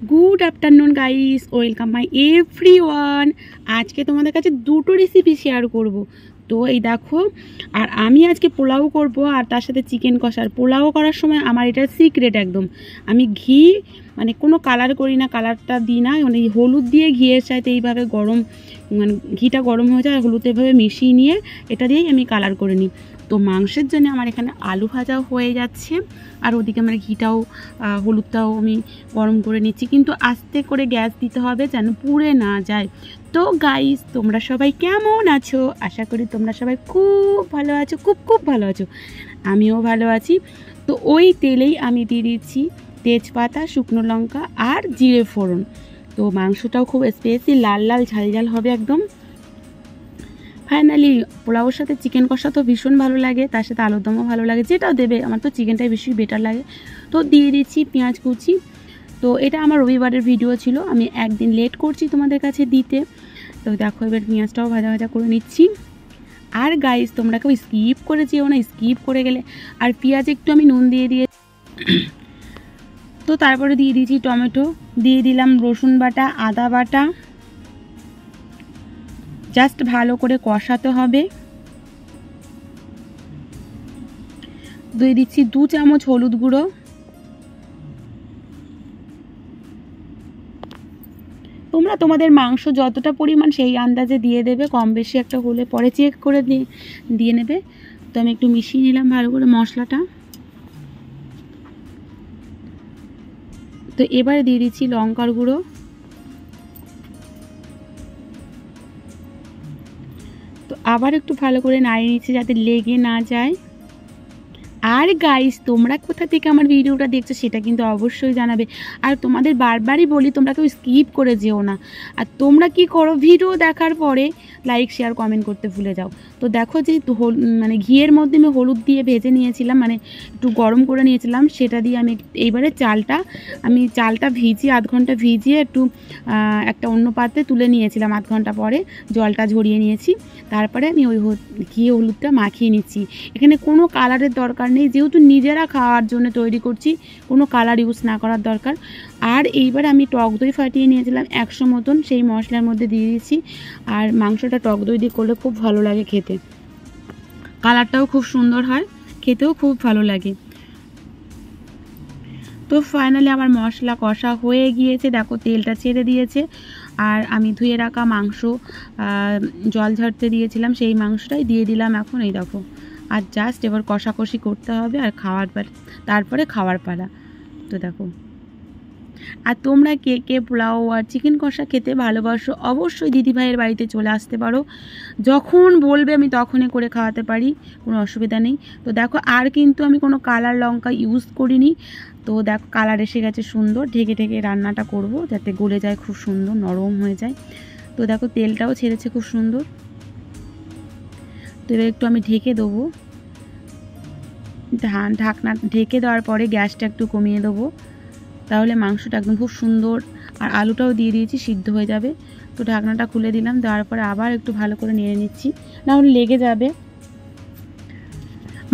Good afternoon guys, welcome my everyone. আজকে তোমাদের কাছে দুটো রেসিপি শেয়ার করব। তো এই দেখো, আর আমি আজকে পোলাও করব আর তার সাথে চিকেন কষার। পোলাও করার সময় আমার এটা সিক্রেট একদম, আমি ঘি মানে কোনো কালার করি না, কালারটা দিই না, মানে হলুদ দিয়ে ঘিয়ের চাইতে এইভাবে গরম মানে ঘিটা গরম হয়ে যায়, হলুদ এভাবে মিশিয়ে নিয়ে এটা দিয়েই আমি কালার করে নিই। তো মাংসের জন্য আমার এখানে আলু ভাজাও হয়ে যাচ্ছে, আর ওদিকে আমার ঘিটাও হলুদটাও আমি গরম করে নিচ্ছি, কিন্তু আস্তে করে গ্যাস দিতে হবে যেন পুড়ে না যায়। তো গাইস, তোমরা সবাই কেমন আছো? আশা করি তোমরা সবাই খুব ভালো আছো, খুব খুব ভালো আছো, আমিও ভালো আছি। তো ওই তেলেই আমি দিয়ে দিচ্ছি তেজপাতা, শুকনো লঙ্কা আর জিরে ফোড়ন। তো মাংসটাও খুব স্পেশালি লাল লাল ঝাল ঝাল হবে একদম। ফাইনালি পোলাওর সাথে চিকেন কষা তো ভীষণ ভালো লাগে, তার সাথে আলুর দমও ভালো লাগে, যেটাও দেবে, আমার তো চিকেনটাই বেশি বেটার লাগে। তো দিয়ে দিচ্ছি পেঁয়াজ কুচি। তো এটা আমার রবিবারের ভিডিও ছিল, আমি একদিন লেট করছি তোমাদের কাছে দিতে। তো দেখো, এবার পেঁয়াজটাও ভাজা ভাজা করে নিচ্ছি। আর গাইস, তোমরা কেউ স্কিপ করে যেও না, স্কিপ করে গেলে। আর পেঁয়াজ একটু আমি নুন দিয়ে তো তারপরে দিয়ে দিয়েছি টমেটো, দিয়ে দিলাম রসুন বাটা, আদা বাটা। জাস্ট ভালো করে কষাতে হবে। দিয়ে দিচ্ছি 2 চামচ হলুদ গুঁড়ো। তোমরা তোমাদের মাংস যতটা পরিমাণ সেই আন্দাজে দিয়ে দেবে, কম বেশি একটা হলে পরে চেক করে দিয়ে নেবে। তো আমি একটু মিশিয়ে নিলাম ভালো করে মশলাটা। তো এবারে দিয়ে দিচ্ছি লঙ্কার গুঁড়ো। তো আবার একটু ভালো করে নাড়িয়ে নিচ্ছি যাতে লেগে না যায়। আর গাইস, তোমরা কোথা থেকে আমার ভিডিওটা দেখছো সেটা কিন্তু অবশ্যই জানাবে। আর তোমাদের বারবারই বলি, তোমরা কেউ স্কিপ করে যেও না। আর তোমরা কি করো, ভিডিও দেখার পরে লাইক শেয়ার কমেন্ট করতে ভুলে যাও। তো দেখো, যে মানে ঘিয়ের মধ্যে আমি হলুদ দিয়ে ভেজে নিয়েছিলাম, মানে একটু গরম করে নিয়েছিলাম, সেটা দিয়ে আমি এইবারে চালটা ভিজিয়ে 1/2 ঘন্টা ভিজিয়ে একটু একটা অন্য পাত্রে তুলে নিয়েছিলাম। 1/2 ঘন্টা পরে জলটা ঝরিয়ে নিয়েছি। তারপরে আমি ওই ঘি হলুদটা মাখিয়ে নিচ্ছি। এখানে কোনো কালারের দরকার নেই, যেহেতু নিজেরা খাওয়ার জন্য তৈরি করছি, কোনো কালার ইউজ না করার দরকার। আর এইবার আমি টক দই ফাটিয়ে নিয়েছিলাম 100 মতন, সেই মশলার মধ্যে দিয়ে দিয়েছি। আর মাংসটা টক দই দিয়ে করলে খুব ভালো লাগে খেতে, কালারটাও খুব সুন্দর হয়, খেতেও খুব ভালো লাগে। তো ফাইনালি আমার মশলা কষা হয়ে গিয়েছে, দেখো তেলটা ছেড়ে দিয়েছে। আর আমি ধুয়ে রাখা মাংস জল ঝরতে দিয়েছিলাম, সেই মাংসটাই দিয়ে দিলাম এখন, এই দেখো। আর জাস্ট এবার কষাকষি করতে হবে, আর তারপরে খাওয়ার পালা। তো দেখো, আর তোমরা কে কে পোলাও আর চিকেন কষা খেতে ভালোবাসো, অবশ্যই দিদিভাইয়ের বাড়িতে চলে আসতে পারো, যখন বলবে আমি তখনই করে খাওয়াতে পারি, কোনো অসুবিধা নেই। তো দেখো, আর কিন্তু আমি কোনো কালার লঙ্কা ইউজ করিনি। তো দেখো, কালার এসে গেছে সুন্দর। ঢেকে ঢেকে রান্নাটা করব যাতে গলে যায়, খুব সুন্দর নরম হয়ে যায়। তো দেখো, তেলটাও ছেড়েছে খুব সুন্দর। তো এবার একটু আমি ঢেকে দেবো, ঢাকনা ঢেকে দেওয়ার পরে গ্যাসটা একটু কমিয়ে দেবো, তাহলে মাংসটা একদম খুব সুন্দর। আর আলুটাও দিয়ে দিয়েছি, সিদ্ধ হয়ে যাবে। তো ঢাকনাটা খুলে দিলাম, দেওয়ার পরে আবার একটু ভালো করে নেড়ে নিচ্ছি, নাহলে লেগে যাবে।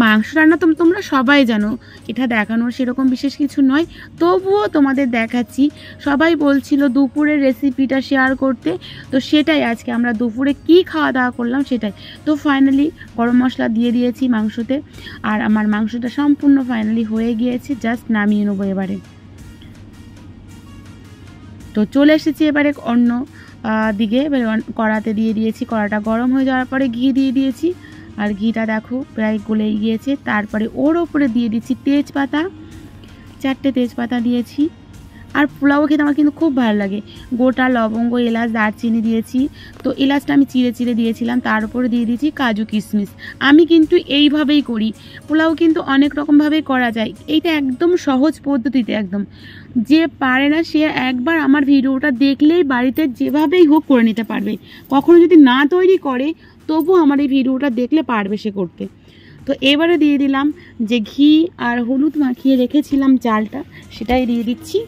মাংস রান্না তো তোমরা সবাই জানো, এটা দেখানোর সেরকম বিশেষ কিছু নয়, তবুও তোমাদের দেখাচ্ছি। সবাই বলছিল দুপুরের রেসিপিটা শেয়ার করতে, তো সেটাই আজকে আমরা দুপুরে কি খাওয়া দাওয়া করলাম সেটাই। তো ফাইনালি গরম মশলা দিয়ে দিয়েছি মাংসতে, আর আমার মাংসটা সম্পূর্ণ ফাইনালি হয়ে গিয়েছে, জাস্ট নামিয়ে নেবো এবারে। তো চলে এসেছি এবারে অন্য দিকে, এবারে কড়াতে দিয়ে দিয়েছি, কড়াটা গরম হয়ে যাওয়ার পরে ঘি দিয়ে দিয়েছি। আর ঘিটা দেখো প্রায় গলেই গিয়েছে। তারপরে ওর ওপরে দিয়ে দিচ্ছি তেজপাতা, 4টে তেজপাতা দিয়েছি। আর পোলাও খেতে আমার কিন্তু খুব ভালো লাগে, গোটা লবঙ্গ, এলাচ, দারচিনি দিয়েছি। তো এলাচটা আমি চিড়ে চিড়ে দিয়েছিলাম, তার উপরে দিয়ে দিয়েছি কাজু কিশমিশ। আমি কিন্তু এইভাবেই করি, পোলাও কিন্তু অনেক রকমভাবেই করা যায়, এইটা একদম সহজ পদ্ধতিতে একদম। যে পারে না সে একবার আমার ভিডিওটা দেখলেই বাড়িতে যেভাবেই হোক করে নিতে পারবে। কখনো যদি না তৈরি করে, তবু আমার এই ভিডিওটা দেখলে পারবে সে করতে। তো এবারে দিয়ে দিলাম যে ঘি আর হলুদ মাখিয়ে রেখেছিলাম চালটা, সেটাই দিয়ে দিচ্ছি।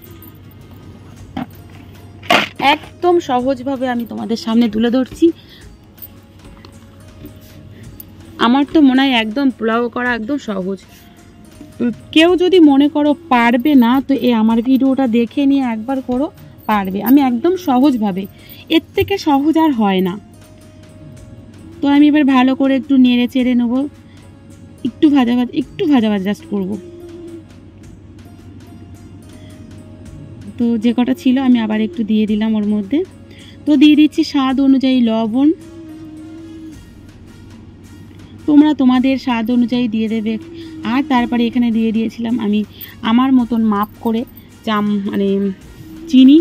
একদম সহজভাবে আমি তোমাদের সামনে তুলে ধরছি। আমার তো মনে হয় একদম পোলাও করা একদম সহজ। তো তো কেউ যদি মনে করো পারবে না, তো আমার ভিডিওটা দেখে নিয়ে একবার করো, পারবে। আমি একদম সহজভাবে, এর থেকে সহজ আর হয় না। তো আমি এবার ভালো করে একটু নেড়ে চেড়ে নেবো, একটু ভাজা ভাজা জাস্ট করবো। তো যে কটা ছিল আমি আবার একটু দিয়ে দিলাম ওর মধ্যে। তো দিয়ে দিচ্ছি স্বাদ অনুযায়ী লবণ, তোমরা তোমাদের স্বাদ অনুযায়ী দিয়ে দেবে। আর তারপরে এখানে দিয়ে দিয়েছিলাম আমি আমার মতন মাপ করে মানে চিনি।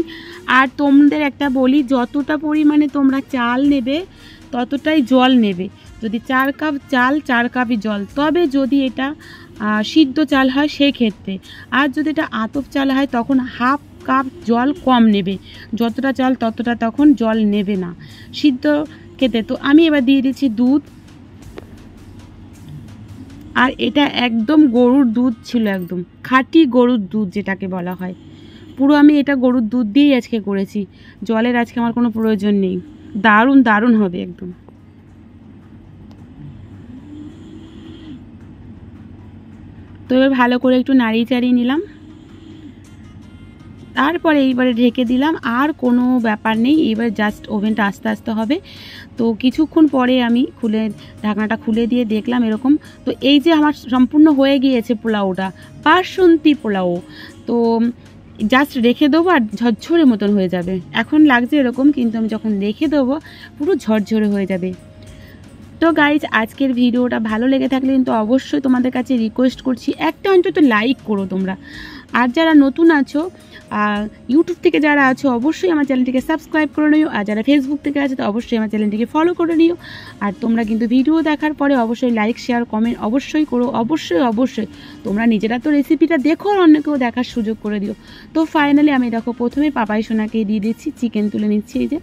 আর তোমাদের একটা বলি, যতটা পরিমাণে তোমরা চাল নেবে ততটাই জল নেবে। যদি 4 কাপ চাল 4 কাপই জল, তবে যদি এটা সিদ্ধ চাল হয় সেই ক্ষেত্রে। আর যদি এটা আতপ চাল হয় তখন হাফ কাপ জল কম নেবে, যতটা চাল ততটা তখন জল নেবে না সিদ্ধ খেতে। তো আমি এবার দিয়ে দিচ্ছি দুধ। আর এটা একদম গরুর দুধ ছিল, একদম খাঁটি গরুর দুধ যেটাকে বলা হয়। পুরো আমি এটা গরুর দুধ দিয়েই আজকে করেছি, জলের আজকে আমার কোনো প্রয়োজন নেই। দারুণ দারুণ হবে একদম। তো এবার ভালো করে একটু নাড়িয়ে চাড়িয়ে নিলাম, তারপরে এইবারে ঢেকে দিলাম। আর কোনো ব্যাপার নেই, এবার জাস্ট ওভেনটা আস্তে আস্তে হবে। তো কিছুক্ষণ পরে আমি ঢাকনাটা খুলে দিয়ে দেখলাম এরকম। তো এই যে আমার সম্পূর্ণ হয়ে গিয়েছে পোলাওটা, বাসন্তী পোলাও। তো জাস্ট রেখে দেবো আর ঝরঝরে মতন হয়ে যাবে। এখন লাগছে এরকম, কিন্তু আমি যখন রেখে দেবো পুরো ঝরঝরে হয়ে যাবে। তো গাইজ, আজকের ভিডিওটা ভালো লেগে থাকলে কিন্তু অবশ্যই তোমাদের কাছে রিকোয়েস্ট করছি, একটা অন্তত লাইক করো তোমরা। আর যারা নতুন আছো ইউটিউব থেকে যারা আছো অবশ্যই আমার চ্যানেলটিকে সাবস্ক্রাইব করে নিও। আর যারা ফেসবুক থেকে আছে তো অবশ্যই আমার চ্যানেলটিকে ফলো করে নিও। আর তোমরা কিন্তু ভিডিও দেখার পরে অবশ্যই লাইক শেয়ার কমেন্ট অবশ্যই করো, অবশ্যই অবশ্যই। তোমরা নিজেরা তো রেসিপিটা দেখো আর অন্যকেও দেখার সুযোগ করে দিও। তো ফাইনালি আমি দেখো প্রথমে পাপাই সোনাকে দিয়ে দিচ্ছি চিকেন, তুলে নিচ্ছি। এই যে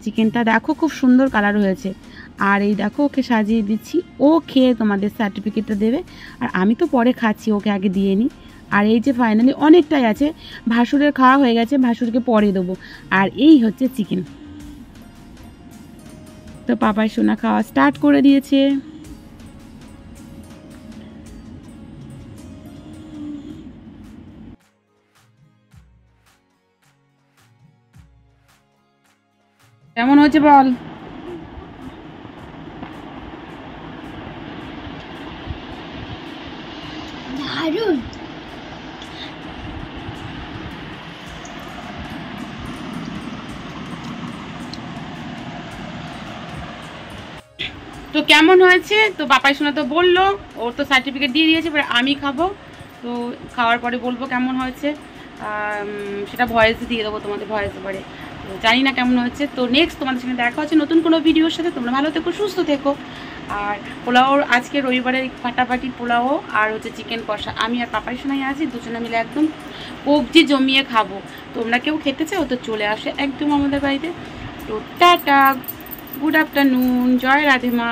চিকেনটা দেখো খুব সুন্দর কালার হয়েছে। আর এই দেখো ওকে সাজিয়ে দিচ্ছি, ও খেয়ে তোমাদের সার্টিফিকেটটা দেবে। আর আমি তো পরে খাচ্ছি, ওকে আগে দিয়ে নিই। আর এই যে ফাইনালি অনেকটাই আছে, ভাসুরের খাওয়া হয়ে গেছে, ভাসুরকে পরে দেবো। আর এই হচ্ছে চিকেন। তো পাপাই সোনা খাওয়া স্টার্ট করে দিয়েছে। কেমন হয়েছে বল? দারুণ। তো কেমন হয়েছে? তো পাপাই সোনা তো বললো, ওর তো সার্টিফিকেট দিয়ে দিয়েছে, এবার আমি খাবো। তো খাওয়ার পরে বলবো কেমন হয়েছে, সেটা ভয়েসে দিয়ে দেবো তোমাদের, ভয়েসে পরে। তো জানি না কেমন হয়েছে। তো নেক্সট তোমাদের সঙ্গে দেখা হচ্ছে নতুন কোনো ভিডিওর সাথে। তোমরা ভালো থেকো, সুস্থ থেকো। আর পোলাও আজকে রবিবারের ফাটাফাটি পোলাও আর হচ্ছে চিকেন কষা, আমি আর পাপাই সোনাই আছি, দুজনে মিলে একদম কবজি জমিয়ে খাবো। তোমরা কেউ খেতে চাও তো চলে আসে একদম আমাদের বাড়িতে। তো টাটা, গুড আফটারনুন, জয় রাধে মা।